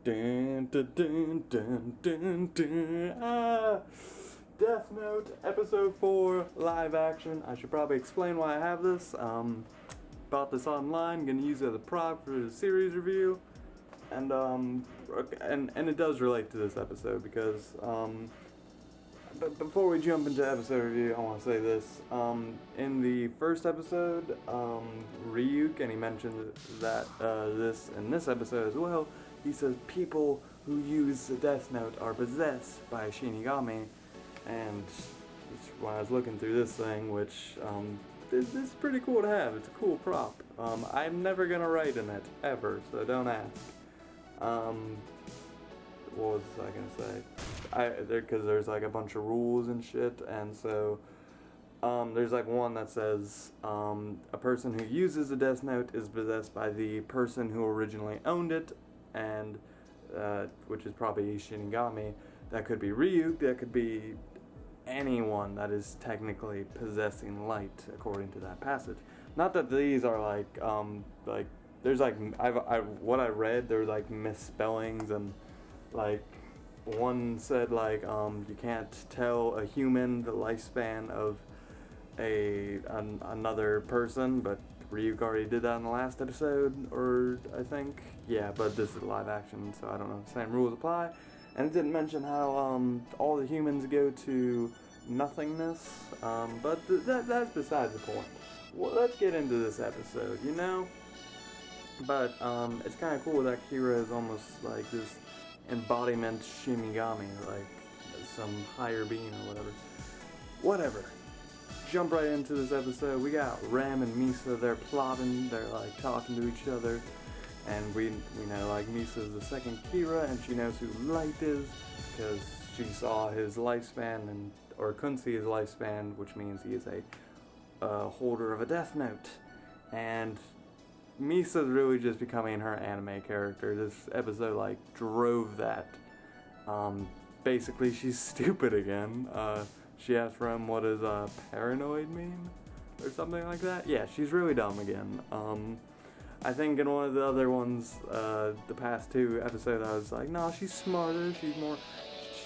Dun, dun, dun, dun, dun, dun. Death Note Episode 4 live action. I should probably explain why I have this. Bought this online, gonna use it as a prop for the series review. And it does relate to this episode because but before we jump into episode review, I want to say this. In the first episode, Ryuk, and he mentioned that in this episode as well, he says people who use the Death Note are possessed by a Shinigami, and when I was looking through this thing, which this is pretty cool to have. It's a cool prop. I'm never gonna write in it ever, so don't ask. What was I gonna say? Because there's like a bunch of rules and shit, and so there's like one that says a person who uses a Death Note is possessed by the person who originally owned it, and which is probably Shinigami. That could be Ryuk. That could be anyone that is technically possessing light, according to that passage. Not that these are like there's like what I read. There's like misspellings, and like one said like you can't tell a human the lifespan of another person, but Ryuk already did that in the last episode, or I think, yeah, but this is live action, so I don't know if the same rules apply. And it didn't mention how all the humans go to nothingness, but that's besides the point. Well, let's get into this episode, you know? But it's kind of cool that Kira is almost like this embodiment Shinigami, like some higher being or whatever. Jump right into this episode. We got Rem and Misa. They're plotting. They're like talking to each other, and we know like Misa's the second Kira, and she knows who Light is because she saw his lifespan or couldn't see his lifespan, which means he is a holder of a Death Note. And Misa's really just becoming her anime character. This episode like drove that. Basically, she's stupid again. She asked Rem what does paranoid mean? Or something like that. Yeah, she's really dumb again. I think in one of the other ones, the past two episodes, I was like, no, she's smarter,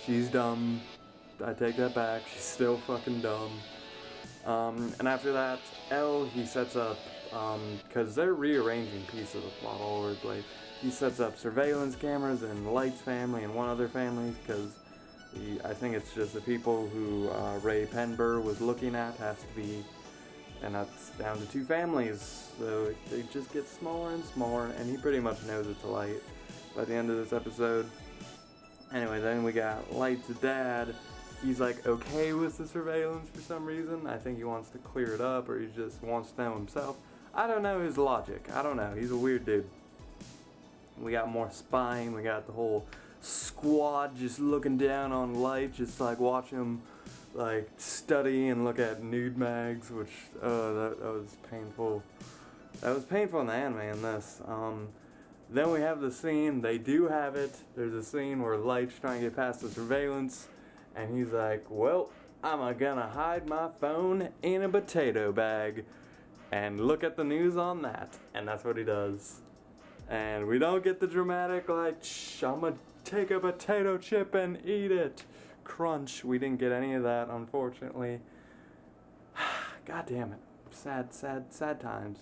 she's dumb. I take that back, she's still fucking dumb. And after that, he sets up, because they're rearranging pieces of the plot all over the place. He sets up surveillance cameras in Light's family and one other family, because I think it's just the people who Ray Penber was looking at has to be, and that's down to two families, so they just get smaller and smaller, and he pretty much knows it's Light by the end of this episode. Anyway, then we got Light's dad. He's like okay with the surveillance for some reason. I think he wants to clear it up, or he just wants to know himself. I don't know his logic. I don't know. He's a weird dude. We got more spying. We got the whole squad just looking down on Light, just like watch him like study and look at nude mags, which that was painful. That was painful in the anime in this. Then we have the scene, they do have it. There's a scene where Light's trying to get past the surveillance, and he's like, well, I'm gonna hide my phone in a potato bag and look at the news on that. And that's what he does. And we don't get the dramatic like, I'm gonna take a potato chip and eat it crunch. We didn't get any of that, unfortunately. God damn it. Sad times.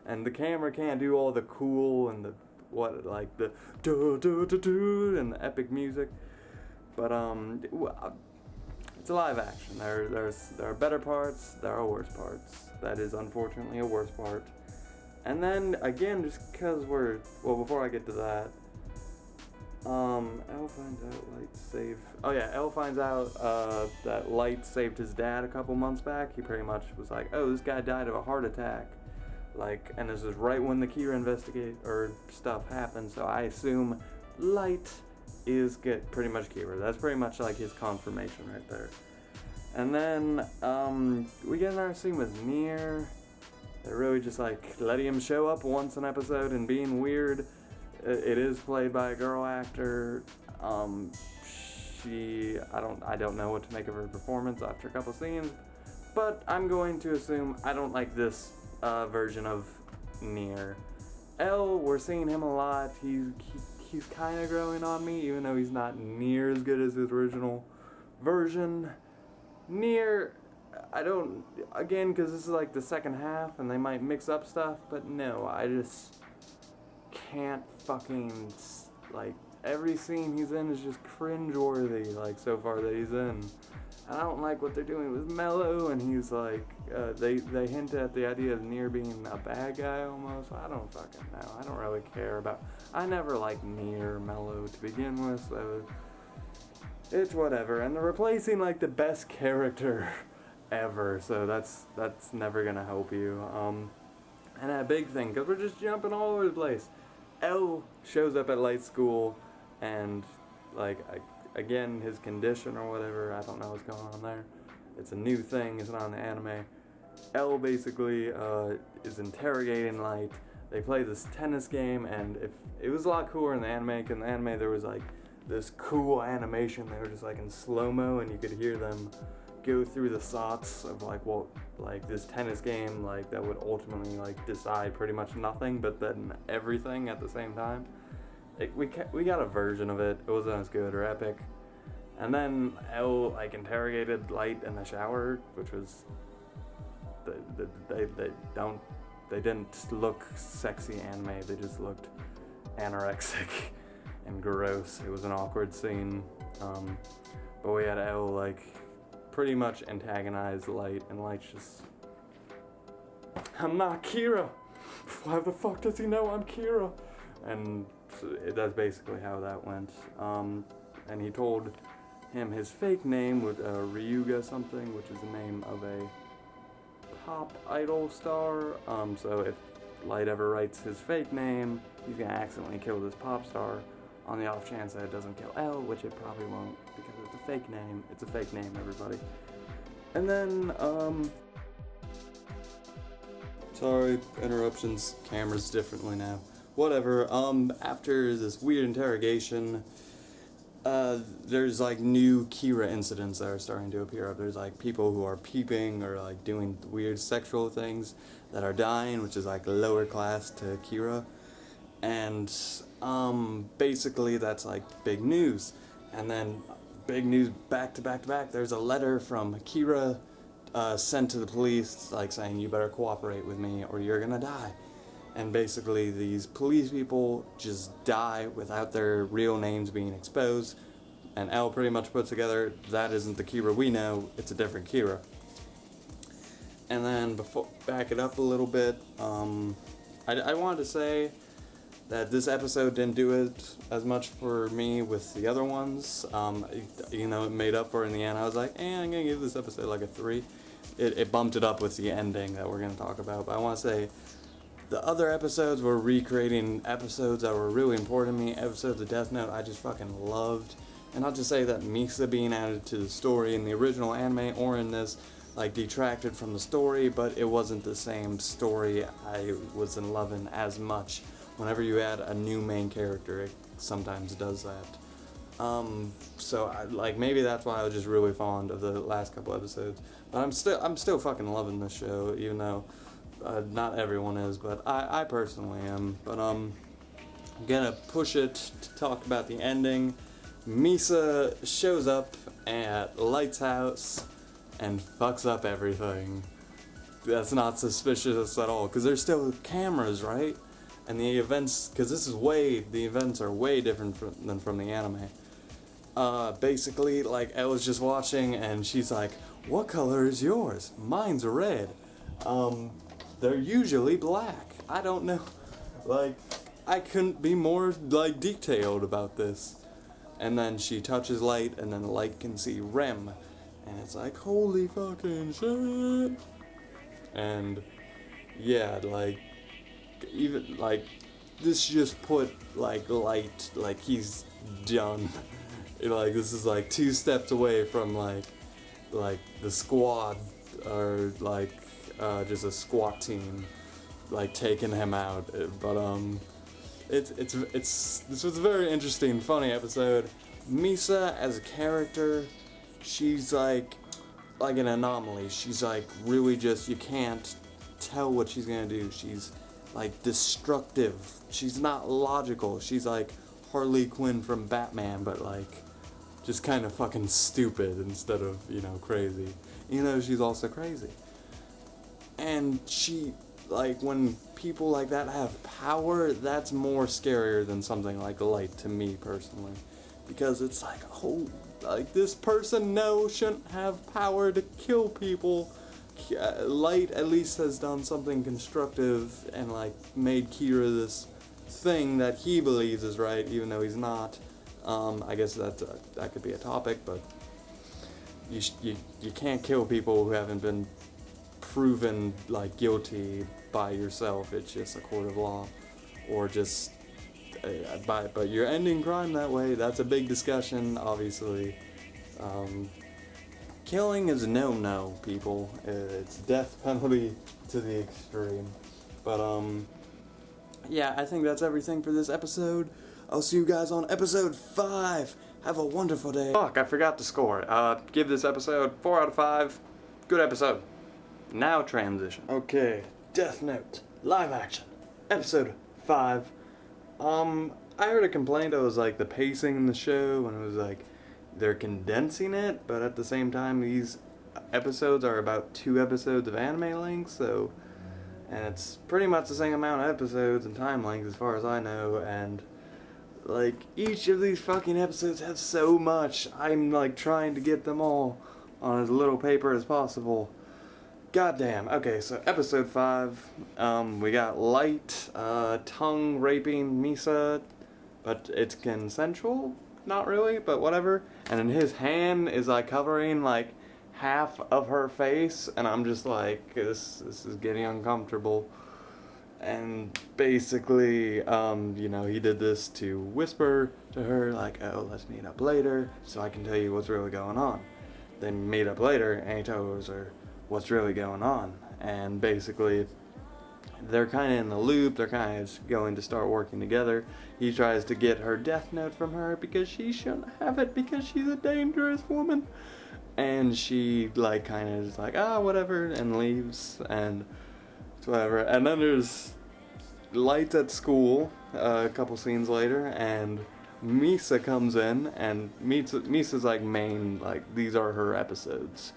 And the camera can't do all the cool and the do do do do and the epic music. But it's a live action. There are better parts, there are worse parts. That is unfortunately a worse part. And then again, just because before I get to that, Elle finds out Elle finds out that Light saved his dad a couple months back. He pretty much was like, oh, this guy died of a heart attack. And this is right when the Kira stuff happened, so I assume Light is pretty much Kira. That's pretty much like his confirmation right there. And then, we get another scene with Nier. They're really just like letting him show up once an episode and being weird. It is played by a girl actor. I don't know what to make of her performance after a couple scenes, but I'm going to assume I don't like this version of Nier. L, we're seeing him a lot. He's kind of growing on me, even though he's not near as good as his original version. Nier, I don't, again, because this is like the second half and they might mix up stuff, but no, I just can't fucking, like, every scene he's in is just cringe-worthy, like, so far that he's in. I don't like what they're doing with Mello, and he's like, they hint at the idea of Nier being a bad guy almost. I don't fucking know. I don't really care about, I never liked Nier or Mello to begin with, so it's whatever. And they're replacing like the best character ever, so that's never gonna help you. And a big thing, because we're just jumping all over the place. L shows up at Light School, and like, again, his condition or whatever, I don't know what's going on there. It's a new thing, it's not in the anime. L basically is interrogating Light. They play this tennis game, and it was a lot cooler in the anime, because in the anime there was like this cool animation. They were just like in slow-mo, and you could hear them go through the thoughts of like what, like this tennis game, like that would ultimately like decide pretty much nothing, but then everything at the same time. We got a version of it. It wasn't as good or epic. And then L like interrogated Light in the shower, which was they didn't look sexy anime. They just looked anorexic and gross. It was an awkward scene. But we had L like pretty much antagonize Light, and Light's just, I'm not Kira. Why the fuck does he know I'm Kira? And that's basically how that went. And he told him his fake name was Ryuga something, which is the name of a pop idol star. So if Light ever writes his fake name, he's gonna accidentally kill this pop star, on the off chance that it doesn't kill L, which it probably won't, because it's a fake name. It's a fake name, everybody. And then, sorry, interruptions, camera's differently now. Whatever, after this weird interrogation, there's like new Kira incidents that are starting to appear. There's like people who are peeping or like doing weird sexual things that are dying, which is like lower class to Kira. And basically that's like big news. And then big news back to back to back. There's a letter from Kira sent to the police like saying, you better cooperate with me or you're gonna die. And basically these police people just die without their real names being exposed. And L pretty much puts together, that isn't the Kira we know, it's a different Kira. And then before, back it up a little bit, I wanted to say that this episode didn't do it as much for me with the other ones. You know, it made up for it in the end. I was like, I'm gonna give this episode like a 3. It bumped it up with the ending that we're gonna talk about. But I want to say, the other episodes were recreating episodes that were really important to me. Episodes of Death Note I just fucking loved. And not to say that Misa being added to the story in the original anime or in this like detracted from the story, but it wasn't the same story I was in loving as much. Whenever you add a new main character, it sometimes does that. So like maybe that's why I was just really fond of the last couple episodes. But I'm still fucking loving this show, even though not everyone is, but I personally am. But I'm gonna push it to talk about the ending. Misa shows up at Light's house and fucks up everything. That's not suspicious at all, because there's still cameras, right? And the events, because the events are way different than from the anime. Basically, like, Elle was just watching, and she's like, what color is yours? Mine's red. They're usually black. I don't know. Like, I couldn't be more, like, detailed about this. And then she touches Light, and then Light can see Rem. And it's like, holy fucking shit. And, yeah, like, even, like, this just put, like, Light, like, he's done. Like, this is, like, 2 steps away from, like, the squad, or, like, just a SWAT team, like, taking him out. But, this was a very interesting, funny episode. Misa, as a character, she's, like an anomaly. She's, like, really just, you can't tell what she's gonna do. She's, like destructive. She's not logical. She's like Harley Quinn from Batman, but like just kind of fucking stupid instead of, you know, crazy. You know, she's also crazy. And she, like, when people like that have power, that's more scarier than something like Light to me personally. Because it's like, oh, like, this person, no, shouldn't have power to kill people. Light at least has done something constructive and, like, made Kira this thing that he believes is right, even though he's not. I guess that could be a topic, but you can't kill people who haven't been proven, like, guilty by yourself. It's just a court of law, or just but you're ending crime that way. That's a big discussion, obviously. Killing is no, people. It's death penalty to the extreme. But yeah, I think that's everything for this episode. I'll see you guys on episode 5. Have a wonderful day. Fuck, I forgot to score. Give this episode 4 out of 5. Good episode. Now transition. Okay, Death Note, live action, episode 5. I heard a complaint that was like the pacing in the show, and it was like they're condensing it, but at the same time these episodes are about 2 episodes of anime length, so, and it's pretty much the same amount of episodes and time length as far as I know, and like each of these fucking episodes have so much. I'm like trying to get them all on as little paper as possible. Goddamn. Okay, so episode 5, we got Light, tongue raping Misa, but it's consensual? Not really, but whatever. And then his hand is like covering like half of her face, and I'm just like, this is getting uncomfortable. And basically, you know, he did this to whisper to her, like, oh, let's meet up later, so I can tell you what's really going on. They meet up later, and he tells her what's really going on. And basically, they're kind of in the loop, they're kind of going to start working together. He tries to get her death note from her because she shouldn't have it because she's a dangerous woman. And she, like, kind of is like, whatever, and leaves, and whatever. And then there's Light at school, a couple scenes later, and Misa comes in, and Misa's like main, like, these are her episodes.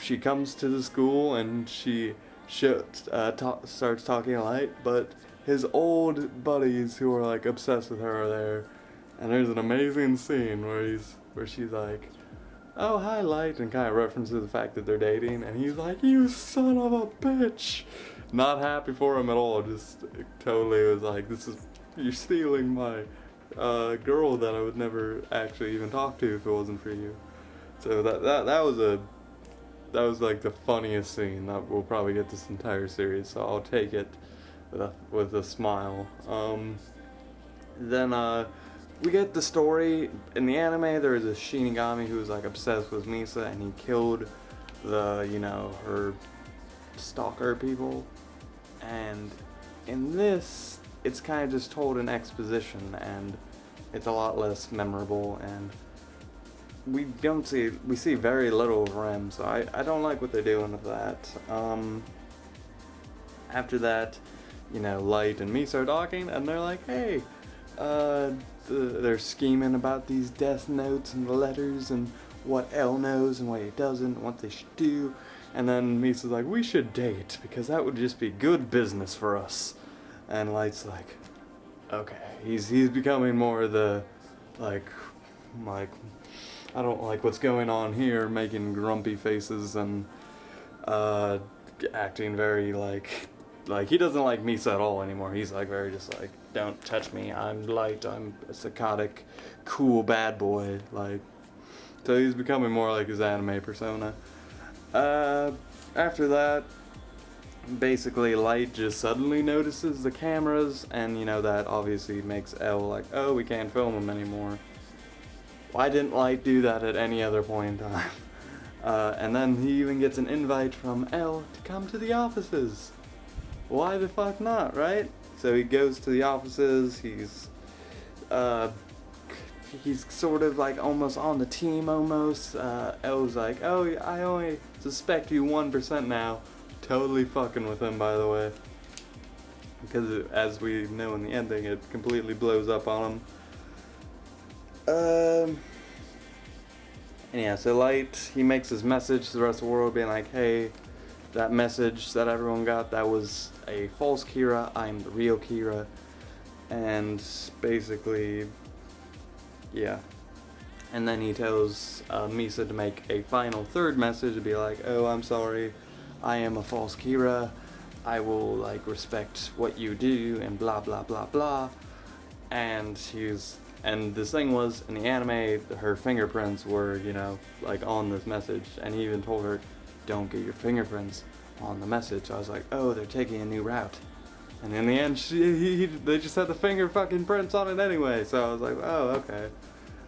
She comes to the school, and she starts talking to Light, but his old buddies who are like obsessed with her are there, and there's an amazing scene where she's like, oh, hi, Light, and kind of references the fact that they're dating, and he's like, you son of a bitch! Not happy for him at all, just totally was like, you're stealing my girl that I would never actually even talk to if it wasn't for you. So that was like the funniest scene that we'll probably get this entire series, so I'll take it with a smile. Then we get the story. In the anime, there was a Shinigami who was like obsessed with Misa, and he killed her stalker people. And in this, it's kind of just told in exposition, and it's a lot less memorable, and we see very little of Rem, so I don't like what they're doing with that. After that, Light and Misa are talking, and they're like, hey, they're scheming about these death notes and the letters and what L knows and what he doesn't, what they should do. And then Misa's like, we should date because that would just be good business for us. And Light's like, okay. He's becoming more the like I don't like what's going on here, making grumpy faces and acting very like he doesn't like Misa at all anymore. He's like very just like, don't touch me, I'm Light, I'm a psychotic, cool bad boy. Like, so he's becoming more like his anime persona. After that, basically Light just suddenly notices the cameras, and that obviously makes L like, oh, we can't film him anymore. Why didn't Light do that at any other point in time? And then he even gets an invite from L to come to the offices. Why the fuck not, right? So he goes to the offices, he's sort of like almost on the team almost. L's like, oh, I only suspect you 1% now. Totally fucking with him, by the way. because as we know in the ending, it completely blows up on him. And yeah, so Light, he makes his message to the rest of the world being like, hey, that message that everyone got, that was a false Kira, I'm the real Kira. And basically, yeah. And then he tells Misa to make a final third message to be like, oh, I'm sorry, I am a false Kira, I will like respect what you do and blah blah blah blah. And this thing was, in the anime, her fingerprints were, you know, like on this message, and he even told her, don't get your fingerprints on the message. So I was like, oh, they're taking a new route. And in the end, they just had the finger fucking prints on it anyway. So I was like, oh, okay.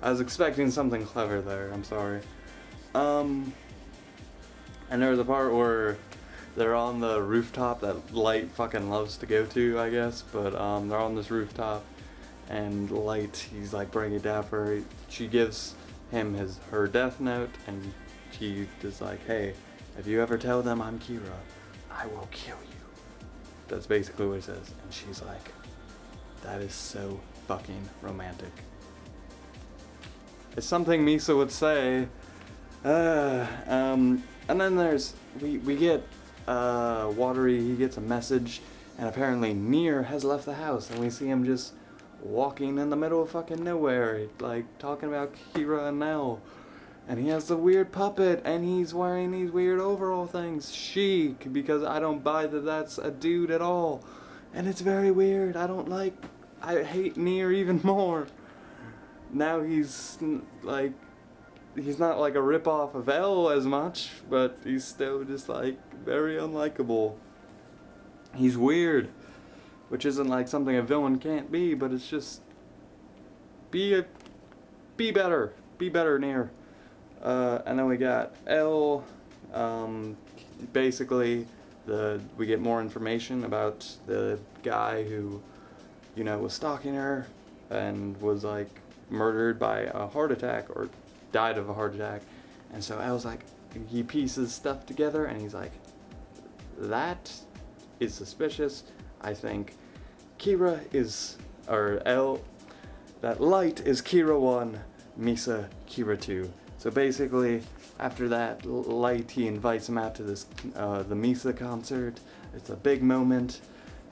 I was expecting something clever there. I'm sorry. And there was a part where they're on the rooftop that Light fucking loves to go to, I guess. But they're on this rooftop, and Light, he's like bringing it down for her. She gives him her death note, and she is like, hey, if you ever tell them I'm Kira, I will kill you. That's basically what it says. And she's like, that is so fucking romantic. It's something Misa would say. And then we get Watery, he gets a message, and apparently Nier has left the house, and we see him just walking in the middle of fucking nowhere, like talking about Kira and Nell. And he has the weird puppet, and he's wearing these weird overall things. Chic, because I don't buy that that's a dude at all. And it's very weird. I hate Nier even more. Now he's not like a ripoff of L as much, but he's still just like very unlikable. He's weird, which isn't like something a villain can't be, but it's just be better, Nier. And then we got L. Basically, we get more information about the guy who, you know, was stalking her and was like murdered by a heart attack or died of a heart attack. And so L's like, he pieces stuff together and he's like, that is suspicious. I think that Light is Kira 1, Misa Kira 2. So basically, after that, Light, he invites him out to this, the Misa concert. It's a big moment.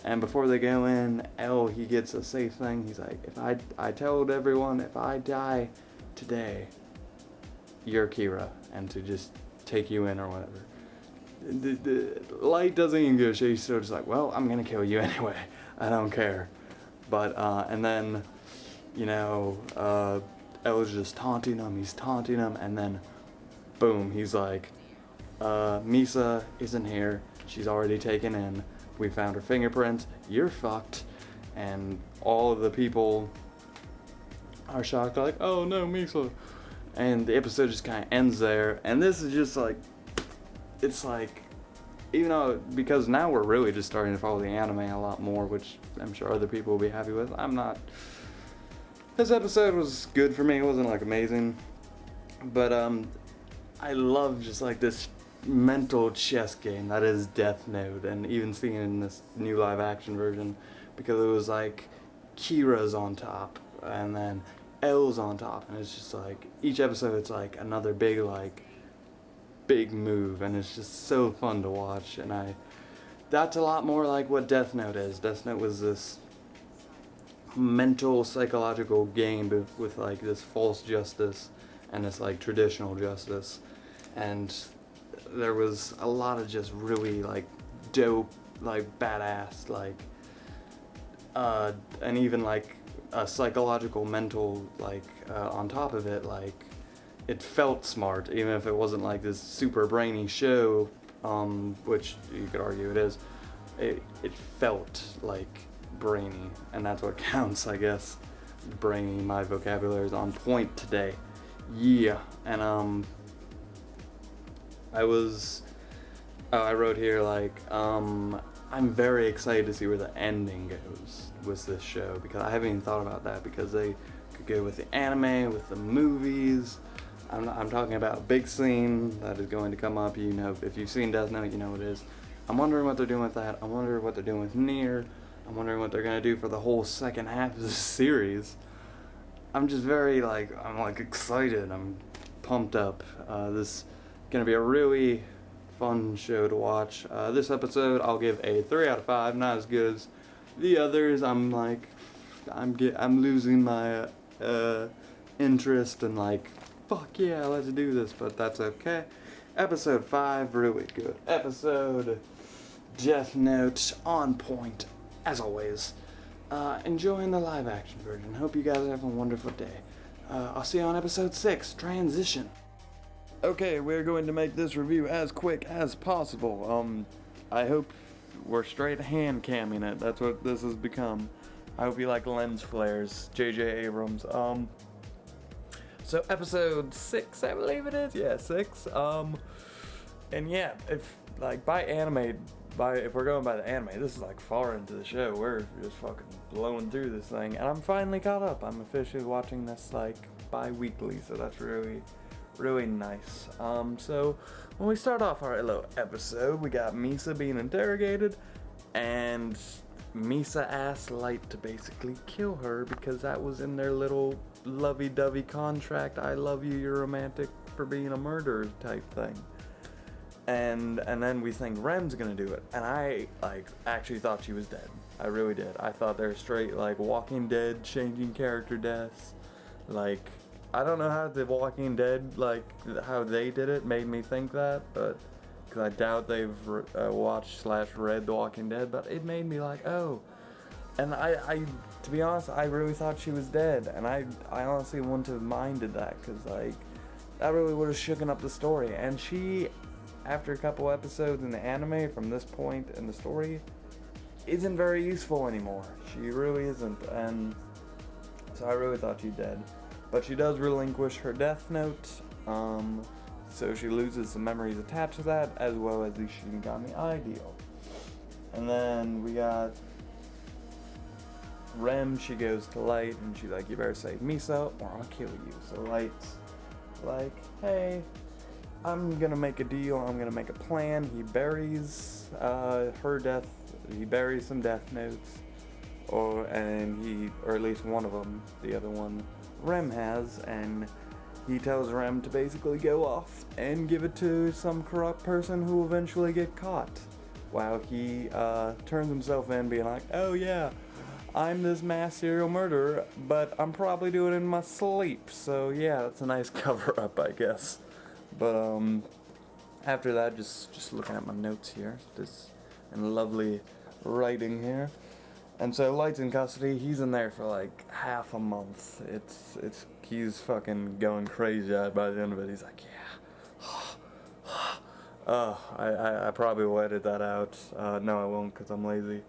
And before they go in, L, he gets a safe thing. He's like, I told everyone, if I die today, you're Kira, and to just take you in or whatever. The Light doesn't even give a shit. He's still just like, well, I'm gonna kill you anyway. I don't care. But, and then, you know, L's just taunting him. He's taunting him, and then, boom, he's like, Misa isn't here. She's already taken in. We found her fingerprints. You're fucked. And all of the people are shocked, like, oh no, Misa. And the episode just kind of ends there. And this is just like, it's like, even though, because now we're really just starting to follow the anime a lot more, which I'm sure other people will be happy with. I'm not. This episode was good for me. It wasn't like amazing. But I love just like this mental chess game that is Death Note, and even seeing it in this new live action version, because it was like Kira's on top and then L's on top, and it's just like each episode it's like another big move, and it's just so fun to watch. And that's a lot more like what Death Note is. Death Note was this mental psychological game with like this false justice and this like traditional justice, and there was a lot of just really like dope, like badass, like and even like a psychological mental like on top of it, like it felt smart, even if it wasn't like this super brainy show, which you could argue it is. It felt like brainy, and that's what counts, I guess. Brainy, my vocabulary is on point today. Yeah, and I wrote here like, I'm very excited to see where the ending goes with this show, because I haven't even thought about that, because they could go with the anime, with the movies. I'm talking about big scene that is going to come up. You know, if you've seen Death Note, you know what it is. I'm wondering what they're doing with that. I wonder what they're doing with Nier. I'm wondering what they're gonna do for the whole second half of the series. I'm just very I'm excited. I'm pumped up. This is gonna be a really fun show to watch. This episode I'll give a 3 out of 5. Not as good as the others. I'm losing my interest and fuck yeah, let's do this. But that's okay. Episode 5, really good episode. Death Note on point as always. Enjoying the live action version. Hope you guys have a wonderful day. I'll see you on episode 6, Transition. Okay, we're going to make this review as quick as possible. I hope we're straight hand camming it. That's what this has become. I hope you like lens flares, J.J. Abrams. So episode 6, I believe it is. Yeah, 6. And yeah, if we're going by the anime, this is far into the show. We're just fucking blowing through this thing, and I'm finally caught up. I'm officially watching this bi-weekly, so that's really, really nice. So when we start off our little episode, we got Misa being interrogated, and Misa asked Light to basically kill her because that was in their little lovey-dovey contract. I love you, you're romantic for being a murderer type thing. And then we think Rem's gonna do it, and I actually thought she was dead. I really did. I thought they were straight Walking Dead, changing character deaths. I don't know how the Walking Dead how they did it made me think that, but because I doubt they've watched/read The Walking Dead, but it made me oh. And I to be honest, I really thought she was dead, and I honestly wouldn't have minded that because that really would have shooken up the story. And she, after a couple episodes in the anime from this point in the story, isn't very useful anymore. She really isn't, and so I really thought she'd dead. But she does relinquish her Death Note, so she loses some memories attached to that, as well as the Shinigami Ideal. And then we got Rem. She goes to Light, and she's you better save Misa, or I'll kill you. So Light's hey, I'm gonna make a deal, I'm gonna make a plan. He buries he buries some Death Notes, or at least one of them, the other one Rem has, and he tells Rem to basically go off and give it to some corrupt person who will eventually get caught, while he turns himself in being oh yeah, I'm this mass serial murderer, but I'm probably doing it in my sleep, so yeah, that's a nice cover-up, I guess. But after that, just looking at my notes here, this and lovely writing here. And so Light's in custody. He's in there for half a month. He's fucking going crazy by the end of it. He's yeah. I probably will edit that out. No, I won't because I'm lazy.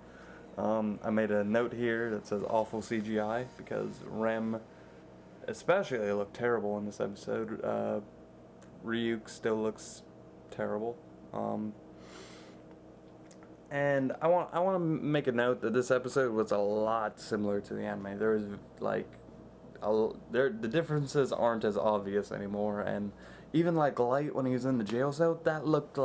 I made a note here that says awful CGI because Rem especially looked terrible in this episode. Ryuk still looks terrible. And I want to make a note that this episode was a lot similar to the anime. There was the differences aren't as obvious anymore, and even Light when he was in the jail cell, that looked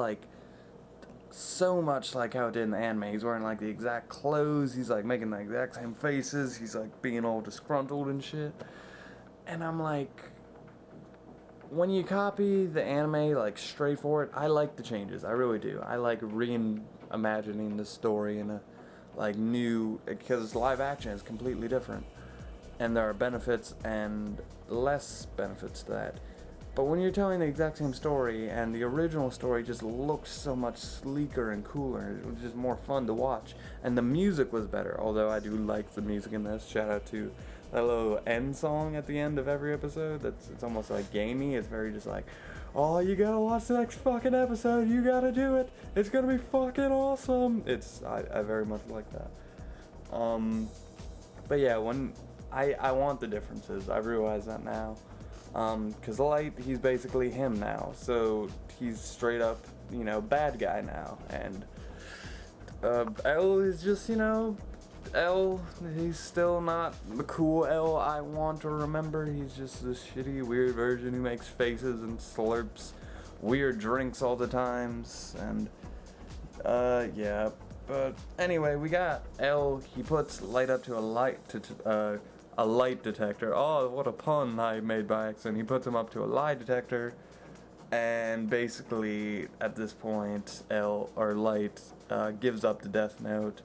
so much like how it did in the anime. He's wearing the exact clothes, he's making the exact same faces, he's being all disgruntled and shit. And I'm when you copy the anime straight for it, I like the changes. I really do. I like reimagining the story in a new, because live action is completely different, and there are benefits and less benefits to that. But when you're telling the exact same story, and the original story just looks so much sleeker and cooler, it was just more fun to watch, and the music was better. Although I do like the music in this. Shout out to that little end song at the end of every episode. It's almost gamey. It's very just oh, you gotta watch the next fucking episode. You gotta do it. It's gonna be fucking awesome. I very much like that. But yeah, when I want the differences. I realize that now. Cause Light, he's basically him now. So he's straight up, bad guy now. And L is just, L, he's still not the cool L I want to remember. He's just this shitty, weird version who makes faces and slurps weird drinks all the times. And, yeah. But anyway, we got L. He puts Light up to a light detector. Oh, what a pun I made by accident. He puts him up to a lie detector, and basically at this point, Light gives up the Death Note,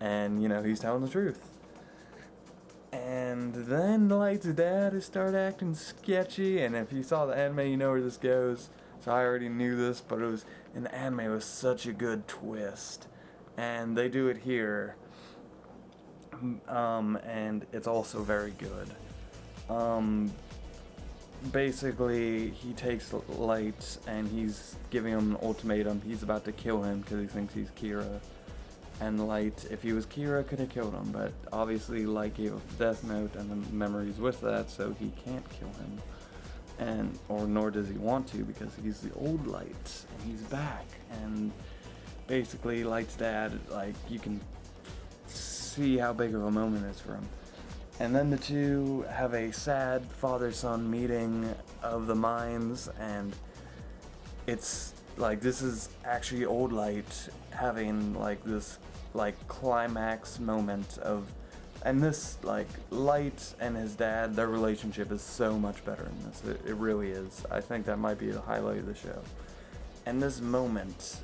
and he's telling the truth. And then Light's dad started acting sketchy, and if you saw the anime, you know where this goes. So I already knew this, but in the anime, it was such a good twist. And they do it here, and it's also very good. Basically, he takes Light, and he's giving him an ultimatum. He's about to kill him because he thinks he's Kira. And Light, if he was Kira, could have killed him, but obviously Light gave up the Death Note and the memories with that, so he can't kill him. Or nor does he want to, because he's the old Light, and he's back. And basically, Light's dad, you can see how big of a moment it is for him. And then the two have a sad father-son meeting of the minds, and it's this is actually old Light having this climax moment of, and this Light and his dad, their relationship is so much better in this. It really is. I think that might be the highlight of the show. And this moment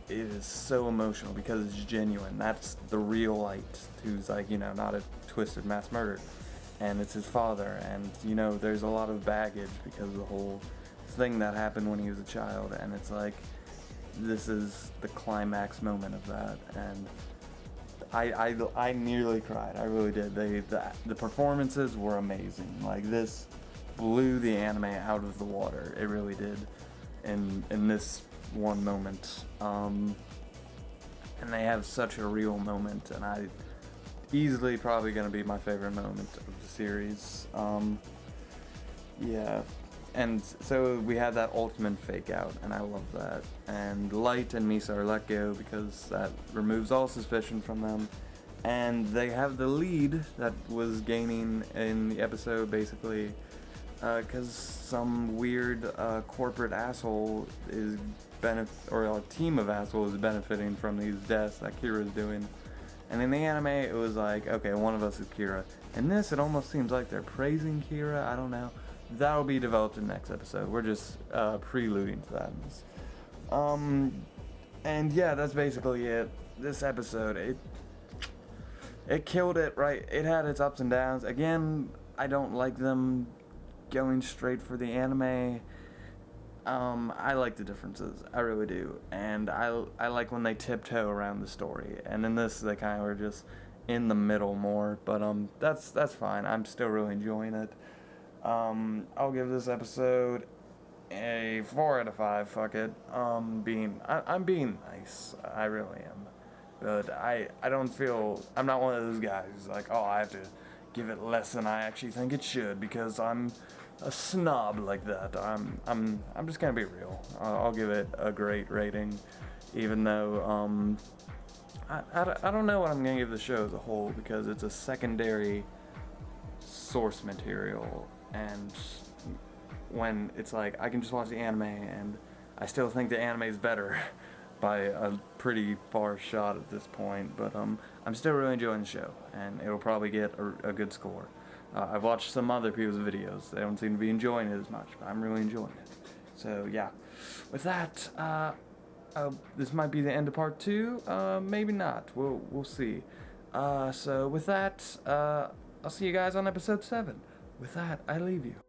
is so emotional because it's genuine. That's the real Light, who's not a twisted mass murderer, and it's his father. And there's a lot of baggage because of the whole thing that happened when he was a child, and it's this is the climax moment of that. And I nearly cried. I really did. The performances were amazing. This blew the anime out of the water. It really did in this one moment. And they have such a real moment, and easily probably going to be my favorite moment of the series. Yeah. And so we had that ultimate fake out, and I love that. And Light and Misa are let go because that removes all suspicion from them. And they have the lead that was gaining in the episode, basically, because some weird corporate asshole or a team of assholes is benefiting from these deaths that Kira's doing. And in the anime, it was okay, one of us is Kira. In this, it almost seems like they're praising Kira. I don't know. That'll be developed in the next episode. We're just preluding to that. And yeah, that's basically it. This episode, it killed it, right? It had its ups and downs. Again, I don't like them going straight for the anime. I like the differences. I really do. And I like when they tiptoe around the story. And in this, they kind of were just in the middle more. But that's fine. I'm still really enjoying it. I'll give this episode a 4 out of 5. Fuck it. I'm being nice. I really am. But I don't feel, I'm not one of those guys who's I have to give it less than I actually think it should because I'm a snob like that. I'm just gonna be real. I'll give it a great rating, even though I don't know what I'm gonna give the show as a whole because it's a secondary source material. And when it's I can just watch the anime, and I still think the anime is better by a pretty far shot at this point. But I'm still really enjoying the show, and it'll probably get a good score. I've watched some other people's videos. They don't seem to be enjoying it as much, but I'm really enjoying it. So yeah, with that, this might be the end of part 2. Maybe not. We'll see. So with that, I'll see you guys on episode 7. With that, I leave you.